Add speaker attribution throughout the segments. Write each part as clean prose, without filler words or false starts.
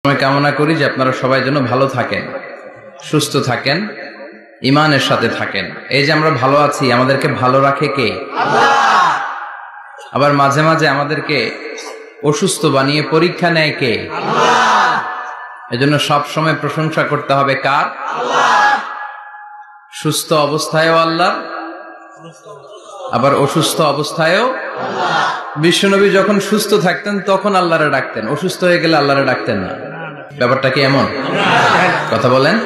Speaker 1: আমি কামনা করি যে আপনারা সবাই যেন ভালো থাকেন, সুস্থ থাকেন, ঈমানের সাথে থাকেন। এই যে আমরা ভালো আছি, আমাদেরকে ভালো রাখে কে? আল্লাহ। আবার মাঝে মাঝে আমাদেরকে অসুস্থ বানিয়ে পরীক্ষা নেয় কে? আল্লাহ। এজন্য সব সময় প্রশংসা করতে হবে কার? আল্লাহ। সুস্থ অবস্থায়ও আল্লাহ, আবার অসুস্থ অবস্থায়ও আল্লাহ। বিশ্বনবী যখন সুস্থ থাকতেন তখন আল্লাহরে ডাকতেন, অসুস্থ হয়ে গেলে আল্লাহরে ডাকতেন না। ব্যাপারটা কি এমন? কথা বলেন।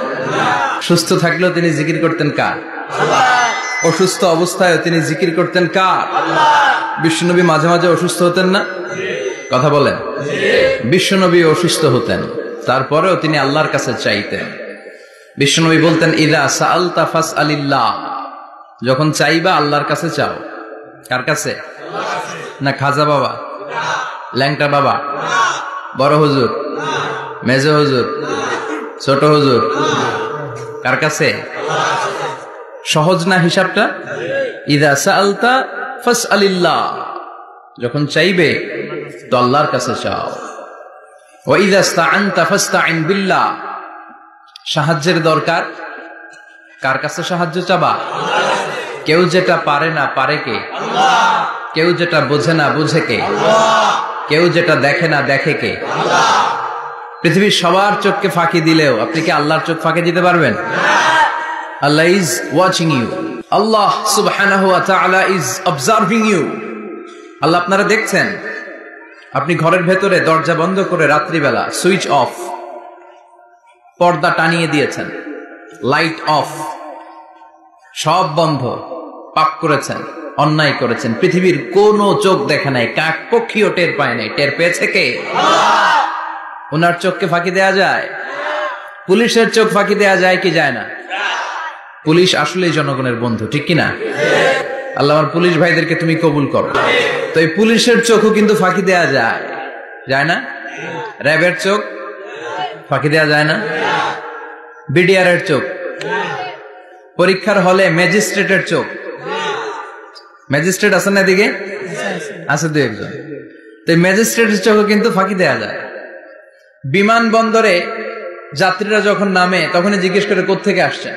Speaker 1: সুস্থ থাকলেও তিনি জিকির করতেন কার? আল্লাহ। অসুস্থ অবস্থায়ও তিনি জিকির করতেন কার? আল্লাহ। বিশ্বনবী মাঝে মাঝে অসুস্থ হতেন না? কথা বলেন। বিশ্বনবী অসুস্থ হতেন, তারপরেও তিনি আল্লাহর কাছে চাইতেন। বিশ্বনবী বলতেন, ইযা সাআলতা ফাসআলিল্লাহ, যখন চাইবা আল্লাহর কাছে চাও। কার কাছে? না খাজা বাবা, ল্যাংটা বাবা, বড় হুজুর, মেজ হুজুর, ছোট হুজুর? কার কাছে? সহজ না হিসাবটা? ইযা সাআলতা ফাসআলিল্লাহ, যখন চাইবে তো আল্লাহর কাছে চাও। ওয়া ইযা ইসতাআনতা ফাসতাইন বিল্লাহ, সাহায্যের দরকার কার কাছে সাহায্য চাবা? কেউ যেটা পারে না পারে কে? আল্লাহ। কেউ যেটা বোঝে না বুঝে কে? আল্লাহ। কেউ যেটা দেখে না দেখে কে? আল্লাহ। পৃথিবীর সবার চোখকে ফাঁকি দিলেও আপনি কি আল্লাহর চোখ ফাঁকি দিতে পারবেন? আল্লাহ ইজ ওয়াচিং ইউ, আল্লাহ সুবহানাহু ওয়া তাআলা ইজ অবজার্ভিং ইউ। আল্লাহ আপনারা দেখছেন। আপনি ঘরের ভেতরে দরজা বন্ধ করে রাত্রিবেলা সুইচ অফ, পর্দা টানিয়ে দিয়েছেন, লাইট অফ, সব বন্ধ, পাপ করেছেন, অন্যায় করেছেন, পৃথিবীর কোনো চোখ দেখে নাই, কাক পক্ষীও টের পায় নাই। টের পেয়েছে কে? আল্লাহ। ওনার চোখকে ফাঁকি দেয়া যায়? পুলিশের চোখ ফাঁকি দেয়া যায় কি যায় না? পুলিশ আসলেই জনগণের বন্ধু, ঠিক কিনা? আল্লাহ আমার পুলিশ ভাইদেরকে তুমি কবুল করো। তো এই পুলিশের চোখও কিন্তু ফাঁকি দেয়া যায়, যায় না? র্যাবের চোখ ফাঁকি দেয়া যায় না? বিডিআর এর চোখ, পরীক্ষার হলে ম্যাজিস্ট্রেটের চোখ, ম্যাজিস্ট্রেট আছেন না এদিকে? আছে দু একজন। তো ম্যাজিস্ট্রেটের চোখও কিন্তু ফাঁকি দেয়া যায়। বিমানবন্দরে যাত্রীরা যখন নামে তখনই জিজ্ঞেস করে কোত্থেকে আসছেন,